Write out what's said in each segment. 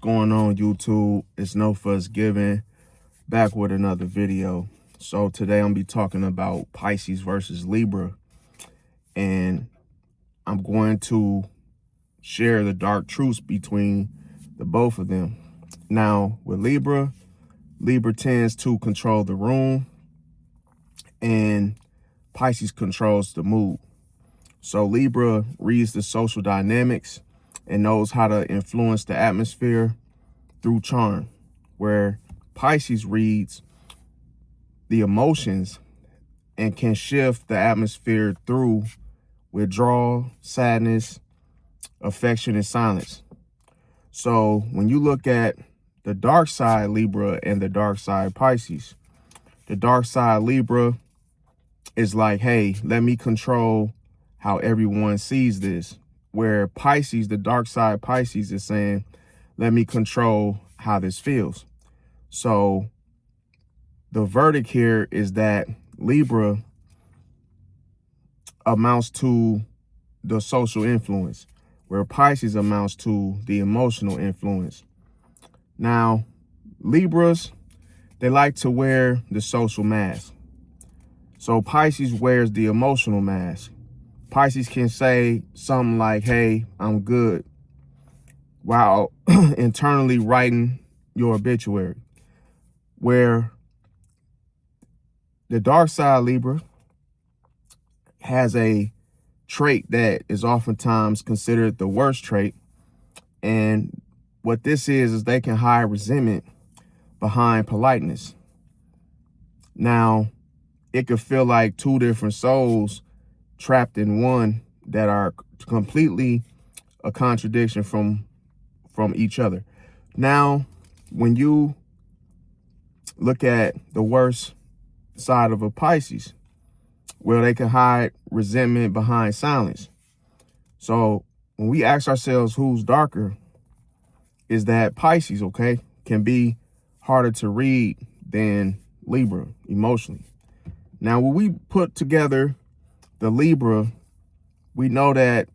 Going on YouTube? It's No Fuss Given, back with another video. So today I'm gonna be talking about Pisces versus Libra, and I'm going to share the dark truths between the both of them. Now with Libra tends to control the room, and Pisces controls the mood. So Libra reads the social dynamics and knows how to influence the atmosphere through charm, where Pisces reads the emotions and can shift the atmosphere through withdrawal, sadness, affection, and silence. So when you look at the dark side Libra and the dark side Pisces, the dark side Libra is like, hey, let me control how everyone sees this. Where Pisces, the dark side Pisces, is saying, let me control how this feels. So the verdict here is that Libra amounts to the social influence, where Pisces amounts to the emotional influence. Now, Libras, they like to wear the social mask. So Pisces wears the emotional mask. Pisces can say something like, hey, I'm good, while internally writing your obituary. Where the dark side Libra has a trait that is oftentimes considered the worst trait. And what this is they can hide resentment behind politeness. Now, it could feel like two different souls trapped in one that are completely a contradiction from each other. Now, when you look at the worst side of a Pisces, well, they can hide resentment behind silence. So when we ask ourselves who's darker, is that Pisces, okay, can be harder to read than Libra emotionally. Now, when we put together the Libra, we know that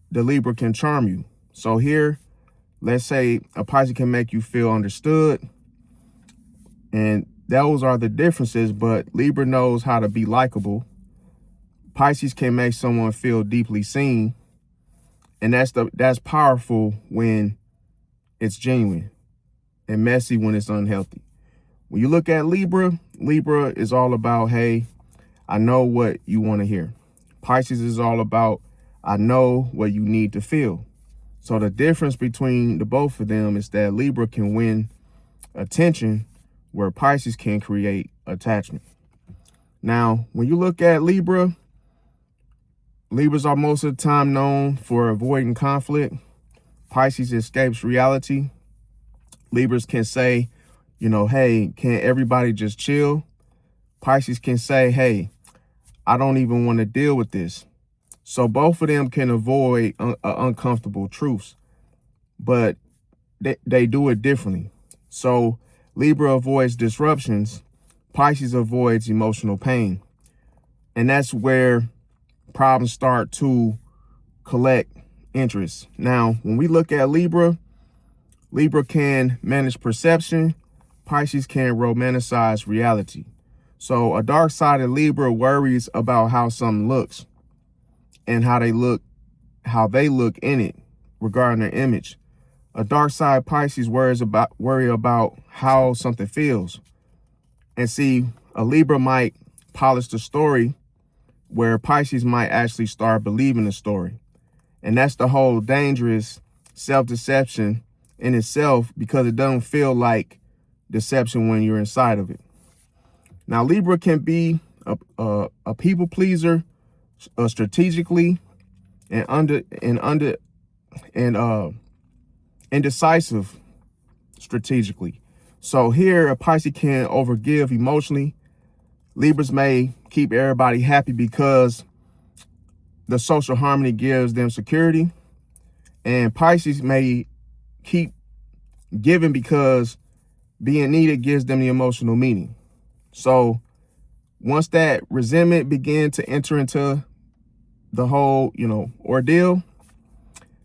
the Libra can charm you. So here, let's say a Pisces can make you feel understood, and those are the differences, but Libra knows how to be likable. Pisces can make someone feel deeply seen, and that's powerful when it's genuine, and messy when it's unhealthy. When you look at Libra is all about, hey, I know what you want to hear. Pisces is all about, I know what you need to feel. So the difference between the both of them is that Libra can win attention, where Pisces can create attachment. Now, when you look at Libras are most of the time known for avoiding conflict. Pisces escapes reality. Libras can say, hey, can everybody just chill? Pisces can say, hey, I don't even want to deal with this. So both of them can avoid uncomfortable truths, but they do it differently. So Libra avoids disruptions. Pisces avoids emotional pain. And that's where problems start to collect interest. Now, when we look at Libra can manage perception. Pisces can romanticize reality. So a dark-sided Libra worries about how something looks and how they look in it regarding their image. A dark side Pisces worry about how something feels. And see, a Libra might polish the story, where Pisces might actually start believing the story. And that's the whole dangerous self-deception in itself, because it doesn't feel like deception when you're inside of it. Now, Libra can be a people pleaser strategically, and indecisive strategically. So here, a Pisces can overgive emotionally. Libras may keep everybody happy because the social harmony gives them security. And Pisces may keep giving because being needed gives them the emotional meaning. So once that resentment begins to enter into the whole, ordeal,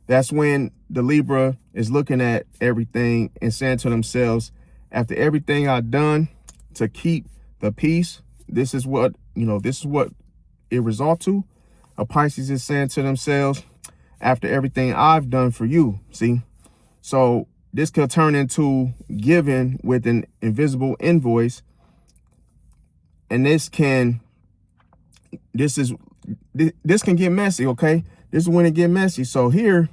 that's when the Libra is looking at everything and saying to themselves, after everything I've done to keep the peace, this is what it results to. A Pisces is saying to themselves, after everything I've done for you, see? So this could turn into giving with an invisible invoice. And this can get messy, okay? This is when it get messy. So here,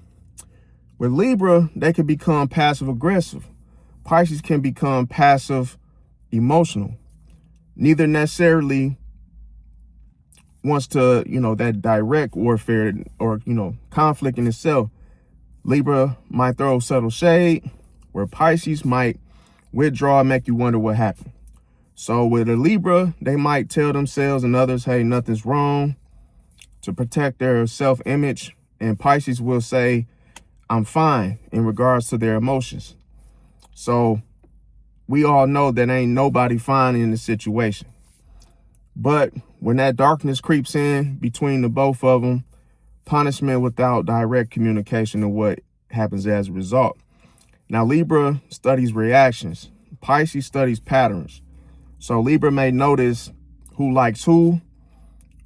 with Libra, they can become passive aggressive. Pisces can become passive emotional. Neither necessarily wants to, that direct warfare or, conflict in itself. Libra might throw subtle shade, where Pisces might withdraw and make you wonder what happened. So with a Libra, they might tell themselves and others, hey, nothing's wrong, to protect their self-image. And Pisces will say, I'm fine, in regards to their emotions. So we all know that ain't nobody fine in this situation. But when that darkness creeps in between the both of them, punishment without direct communication of what happens as a result. Now, Libra studies reactions. Pisces studies patterns. So Libra may notice who likes who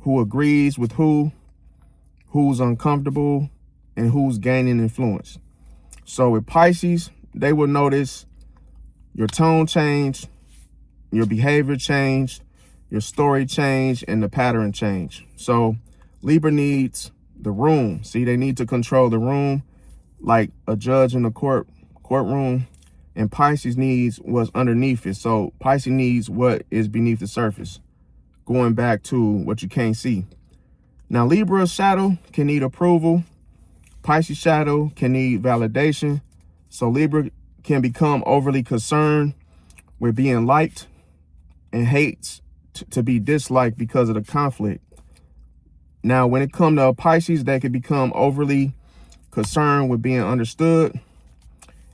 agrees with who's uncomfortable, and who's gaining influence. So with Pisces, they will notice your tone change, your behavior change, your story change, and the pattern change. So Libra needs the room. See, they need to control the room like a judge in the courtroom. And Pisces needs what's underneath it. So Pisces needs what is beneath the surface, going back to what you can't see. Now, Libra's shadow can need approval. Pisces shadow can need validation. So Libra can become overly concerned with being liked and hates to be disliked because of the conflict. Now, when it comes to Pisces, they can become overly concerned with being understood.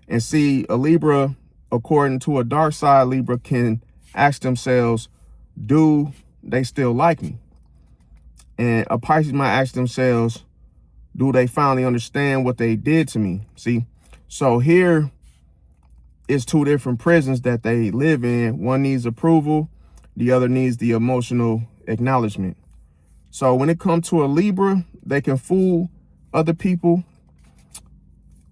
And see, a Libra, according to a dark side, Libra can ask themselves, do they still like me? And a Pisces might ask themselves, do they finally understand what they did to me? See, so here is two different prisons that they live in. One needs approval, the other needs the emotional acknowledgement. So when it comes to a Libra, they can fool other people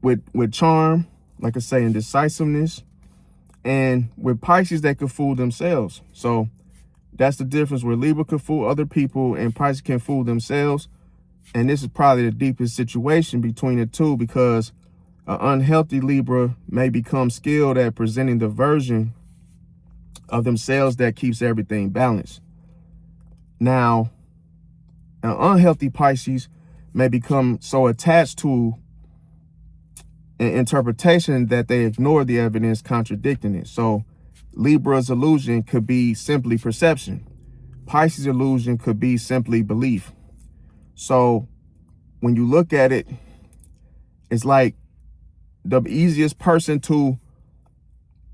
with charm, like I say, and decisiveness. And with Pisces, they can fool themselves. So that's the difference, where Libra can fool other people and Pisces can fool themselves. And this is probably the deepest situation between the two, because an unhealthy Libra may become skilled at presenting the version of themselves that keeps everything balanced. Now, an unhealthy Pisces may become so attached to an interpretation that they ignore the evidence contradicting it. So Libra's illusion could be simply perception. Pisces' illusion could be simply belief. So when you look at it, it's like the easiest person to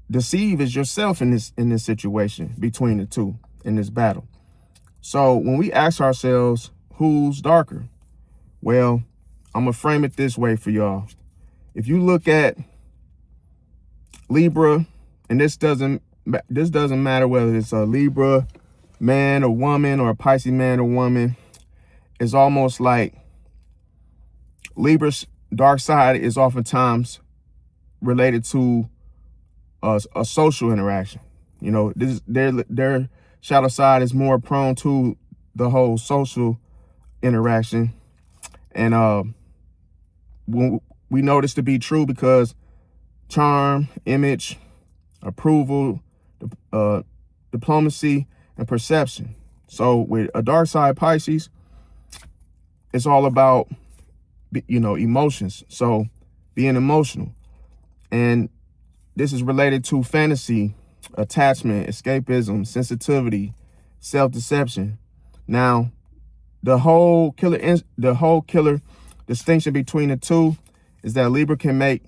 deceive is yourself in this situation between the two, in this battle. So when we ask ourselves, who's darker? Well, I'm gonna frame it this way for y'all. If you look at Libra, and this doesn't matter whether it's a Libra man or woman or a Pisces man or woman, it's almost like Libra's dark side is oftentimes related to a social interaction. Their shadow side is more prone to the whole social interaction. And we know this to be true because charm, image, approval, diplomacy, and perception. So with a dark side Pisces, it's all about, emotions. So being emotional. And this is related to fantasy, attachment, escapism, sensitivity, self-deception. Now, the whole killer distinction between the two is that Libra can make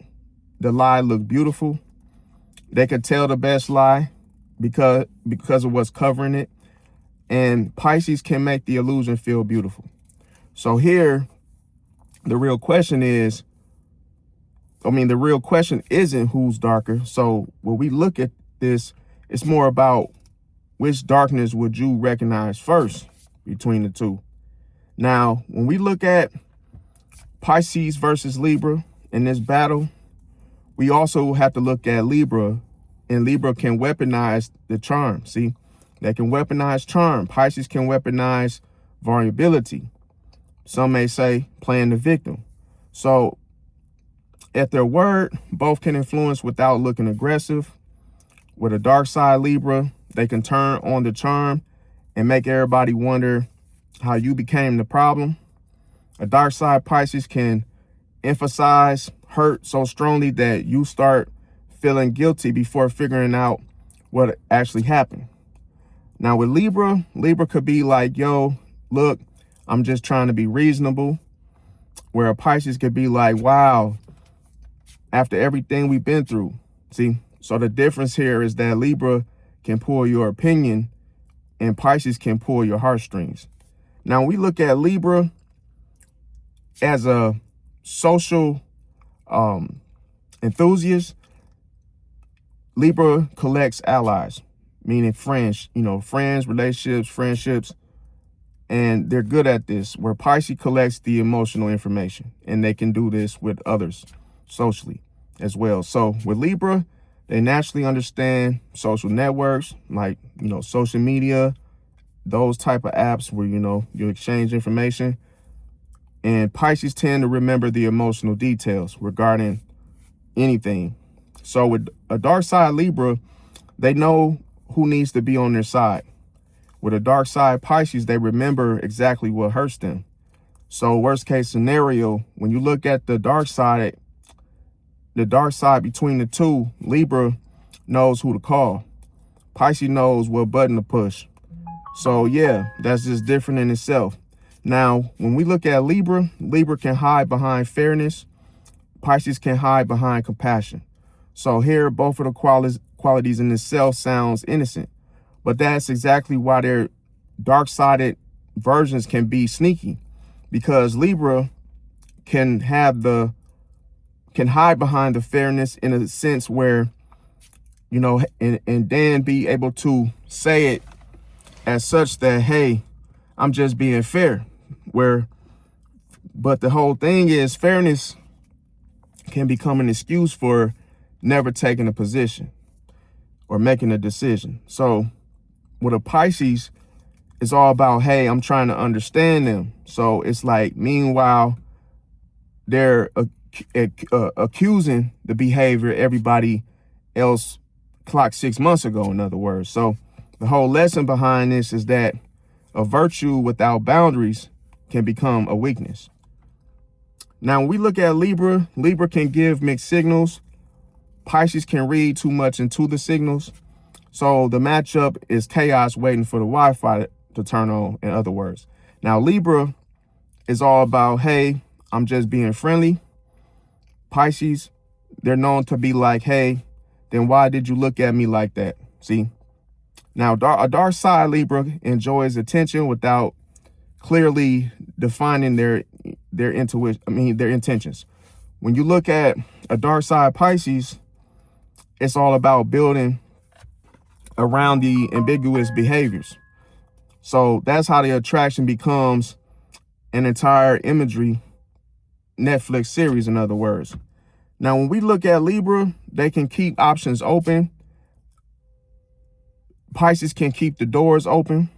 the lie look beautiful. They could tell the best lie because of what's covering it. And Pisces can make the illusion feel beautiful. So here, the real question is, the real question isn't who's darker. So when we look at this, it's more about which darkness would you recognize first between the two. Now, when we look at Pisces versus Libra in this battle, we also have to look at Libra, and Libra can weaponize the charm. See, they can weaponize charm. Pisces can weaponize vulnerability. Some may say playing the victim. So at their word, both can influence without looking aggressive. With a dark side Libra, they can turn on the charm and make everybody wonder how you became the problem. A dark side Pisces can emphasize hurt so strongly that you start feeling guilty before figuring out what actually happened. Now with Libra, Libra could be like, yo, look, I'm just trying to be reasonable. Where a Pisces could be like, wow, after everything we've been through. See, so the difference here is that Libra can pull your opinion and Pisces can pull your heartstrings. Now, when we look at Libra as a social enthusiast, Libra collects allies, meaning friends, friends, relationships, friendships, and they're good at this, where Pisces collects the emotional information, and they can do this with others socially as well. So with Libra, they naturally understand social networks like, social media, those type of apps where, you exchange information. And Pisces tend to remember the emotional details regarding anything. So with a dark side Libra, they know who needs to be on their side. With a dark side Pisces, they remember exactly what hurts them. So worst case scenario, when you look at the dark side between the two, Libra knows who to call. Pisces knows what button to push. So yeah, that's just different in itself. Now, when we look at Libra, Libra can hide behind fairness. Pisces can hide behind compassion. So here, both of the qualities in itself sounds innocent, but that's exactly why their dark-sided versions can be sneaky, because Libra can hide behind the fairness in a sense where, and then be able to say it as such that, hey, I'm just being fair. But the whole thing is fairness can become an excuse for never taking a position or making a decision. So with a Pisces, it's all about, hey, I'm trying to understand them. So it's like, meanwhile, they're accusing the behavior everybody else clocked 6 months ago, in other words. So the whole lesson behind this is that a virtue without boundaries can become a weakness. Now, when we look at Libra, Libra can give mixed signals. Pisces can read too much into the signals. So the matchup is chaos waiting for the Wi-Fi to turn on, in other words. Now, Libra is all about, hey, I'm just being friendly. Pisces, they're known to be like, hey, then why did you look at me like that? See? Now, a dark side Libra enjoys attention without clearly defining their intuition, their intentions. When you look at a dark side Pisces, it's all about building around the ambiguous behaviors. So that's how the attraction becomes an entire imagery Netflix series, in other words. Now, when we look at Libra, they can keep options open. Pisces can keep the doors open.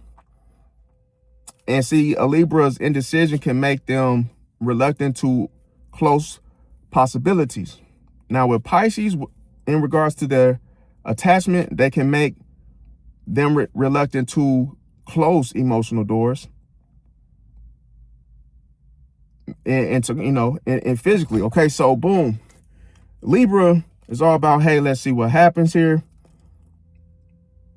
And see, a Libra's indecision can make them reluctant to close possibilities. Now, with Pisces, in regards to their attachment, they can make them reluctant to close emotional doors. And physically. Okay, so boom. Libra is all about, hey, let's see what happens here.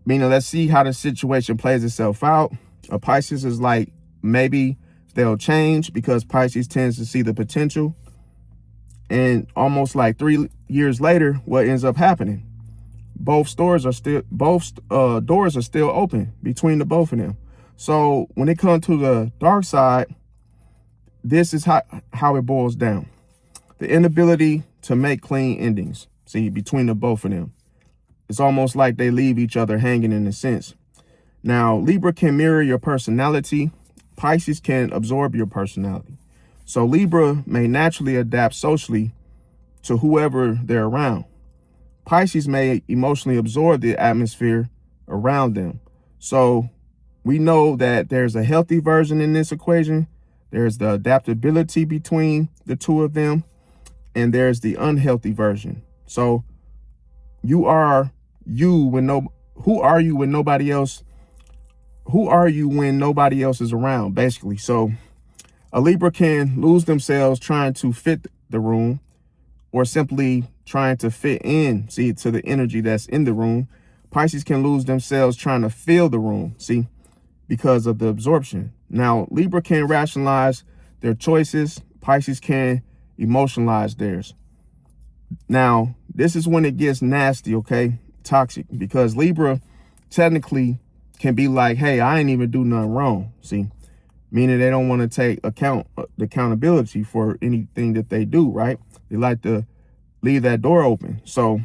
Meaning, let's see how the situation plays itself out. A Pisces is like, maybe they'll change, because Pisces tends to see the potential. And almost like 3 years later, what ends up happening? Both doors are still open between the both of them. So when it comes to the dark side, this is how it boils down. the inability to make clean endings, see, between the both of them. It's almost like they leave each other hanging in a sense. Now, Libra can mirror your personality. Pisces can absorb your personality. So Libra may naturally adapt socially to whoever they're around. Pisces may emotionally absorb the atmosphere around them. So we know that there's a healthy version in this equation. There's the adaptability between the two of them, and there's the unhealthy version. So who are you when nobody else is around, basically? So a Libra can lose themselves trying to fit the room, or simply trying to fit in, see, to the energy that's in the room. Pisces can lose themselves trying to fill the room, see, because of the absorption. Now, Libra can rationalize their choices. Pisces can emotionalize theirs. Now, this is when it gets nasty, okay? Toxic, because Libra technically can be like, hey, I ain't even do nothing wrong, see? Meaning they don't want to take the accountability for anything that they do, right? They like to leave that door open. So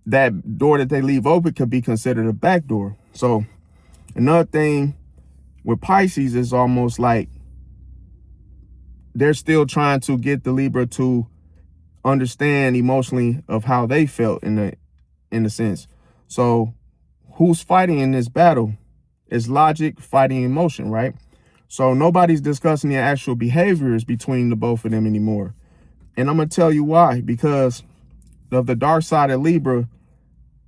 that door that they leave open could be considered a back door. So another thing with Pisces is almost like they're still trying to get the Libra to understand emotionally of how they felt in a sense. So who's fighting in this battle? Is logic fighting emotion, right? So nobody's discussing the actual behaviors between the both of them anymore. And I'm going to tell you why. Because of the dark side of Libra,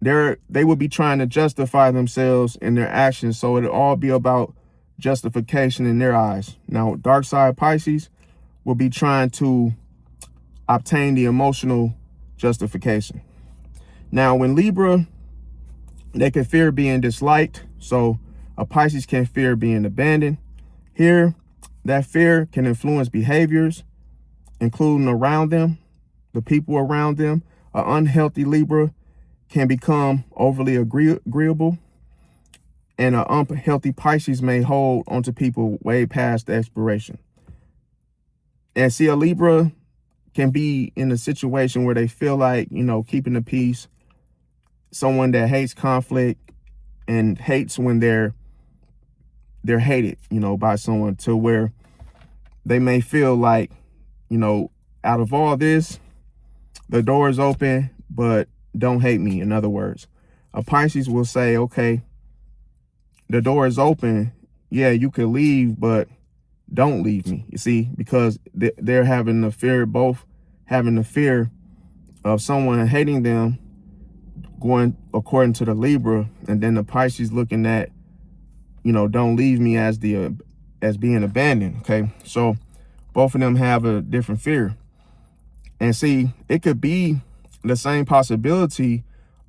they would be trying to justify themselves in their actions. So it'll all be about justification in their eyes. Now, dark side Pisces will be trying to obtain the emotional justification. Now, when Libra, they can fear being disliked. So a Pisces can fear being abandoned. Here, that fear can influence behaviors, including around them, the people around them. An unhealthy Libra can become overly agreeable, and an unhealthy Pisces may hold onto people way past the expiration. And see, a Libra can be in a situation where they feel like, keeping the peace. Someone that hates conflict and hates when they're hated, by someone, to where they may feel like, out of all this, the door is open, but don't hate me. In other words, a Pisces will say, okay, the door is open. Yeah, you could leave, but don't leave me. You see, because they're having the fear, both having the fear of someone hating them, going according to the Libra, and then the Pisces looking at, don't leave me as being abandoned. Okay, so both of them have a different fear. And see, it could be the same possibility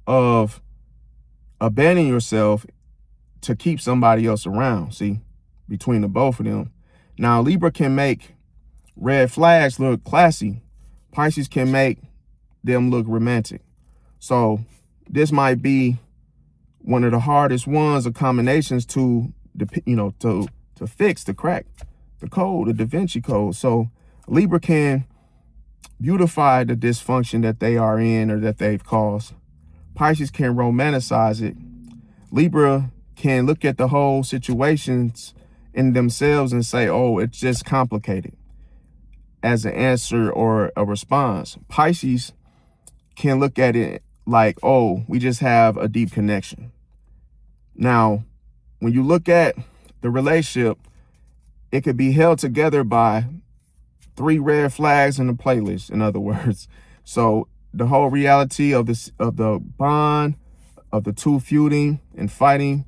of abandoning yourself to keep somebody else around, see, between the both of them. Now, Libra can make red flags look classy. Pisces can make them look romantic. So this might be one of the hardest ones or combinations to fix, to crack the code, the Da Vinci Code. So Libra can beautify the dysfunction that they are in or that they've caused. Pisces can romanticize it. Libra can look at the whole situations in themselves and say, oh, it's just complicated, as an answer or a response. Pisces can look at it like, oh, we just have a deep connection. Now, when you look at the relationship, it could be held together by 3 red flags in the playlist, in other words. So the whole reality of the bond of the two feuding and fighting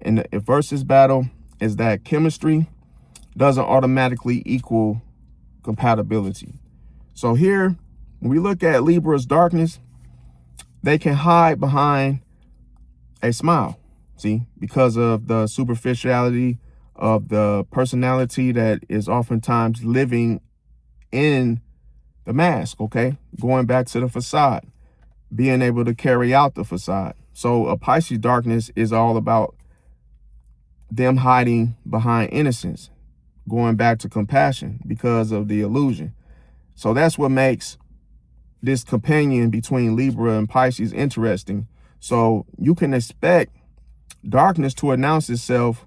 in the versus battle is that chemistry doesn't automatically equal compatibility. So here, when we look at Libra's darkness, they can hide behind a smile, see, because of the superficiality of the personality that is oftentimes living in the mask, okay? Going back to the facade, being able to carry out the facade. So a Pisces darkness is all about them hiding behind innocence, going back to compassion because of the illusion. So that's what makes this companion between Libra and Pisces interesting. So you can expect darkness to announce itself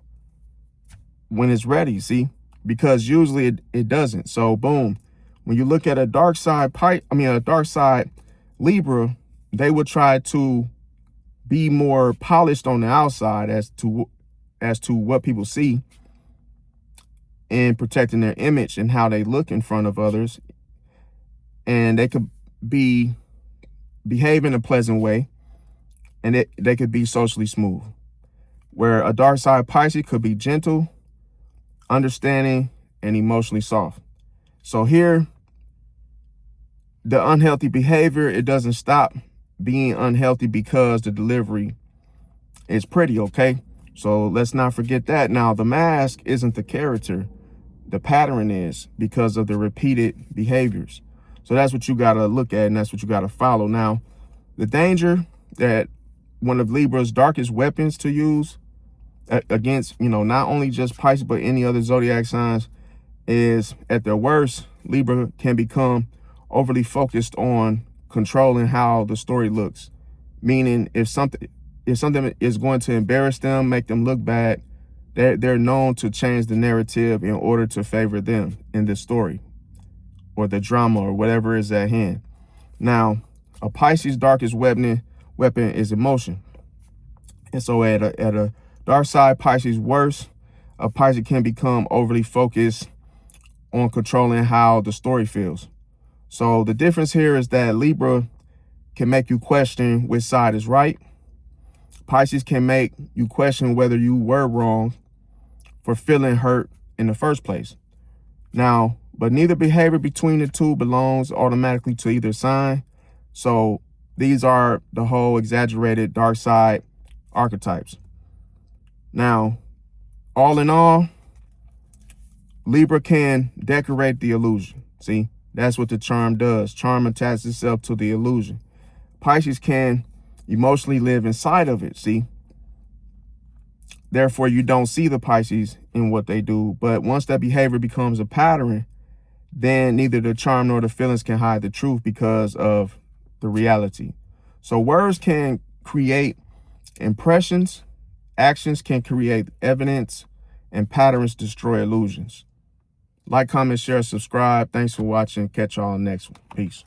when it's ready, see? Because usually it doesn't. So boom, when you look at a dark side a dark side Libra, they would try to be more polished on the outside as to what people see, in protecting their image and how they look in front of others. And they could behave in a pleasant way, and they could be socially smooth. Where a dark side Pisces could be gentle, understanding, and emotionally soft. So here, the unhealthy behavior, it doesn't stop being unhealthy because the delivery is pretty, okay? So let's not forget that. Now, the mask isn't the character. The pattern is, because of the repeated behaviors. So that's what you got to look at, and that's what you got to follow. Now, the danger that one of Libra's darkest weapons to use against, not only just Pisces, but any other zodiac signs, is at their worst, Libra can become overly focused on controlling how the story looks. Meaning if something is going to embarrass them, make them look bad, they're known to change the narrative in order to favor them in the story or the drama or whatever is at hand. Now, a Pisces' darkest weapon is emotion. And so at a dark side Pisces worst, a Pisces can become overly focused on controlling how the story feels. So the difference here is that Libra can make you question which side is right. Pisces can make you question whether you were wrong for feeling hurt in the first place. Now, but neither behavior between the two belongs automatically to either sign. So these are the whole exaggerated dark side archetypes. Now, all in all, Libra can decorate the illusion. See, that's what the charm does. Charm attaches itself to the illusion. Pisces can emotionally live inside of it. See, therefore you don't see the Pisces in what they do. But once that behavior becomes a pattern, then neither the charm nor the feelings can hide the truth because of the reality. So words can create impressions, actions can create evidence, and patterns destroy illusions. Like, comment, share, subscribe. Thanks for watching. Catch y'all next one. Peace.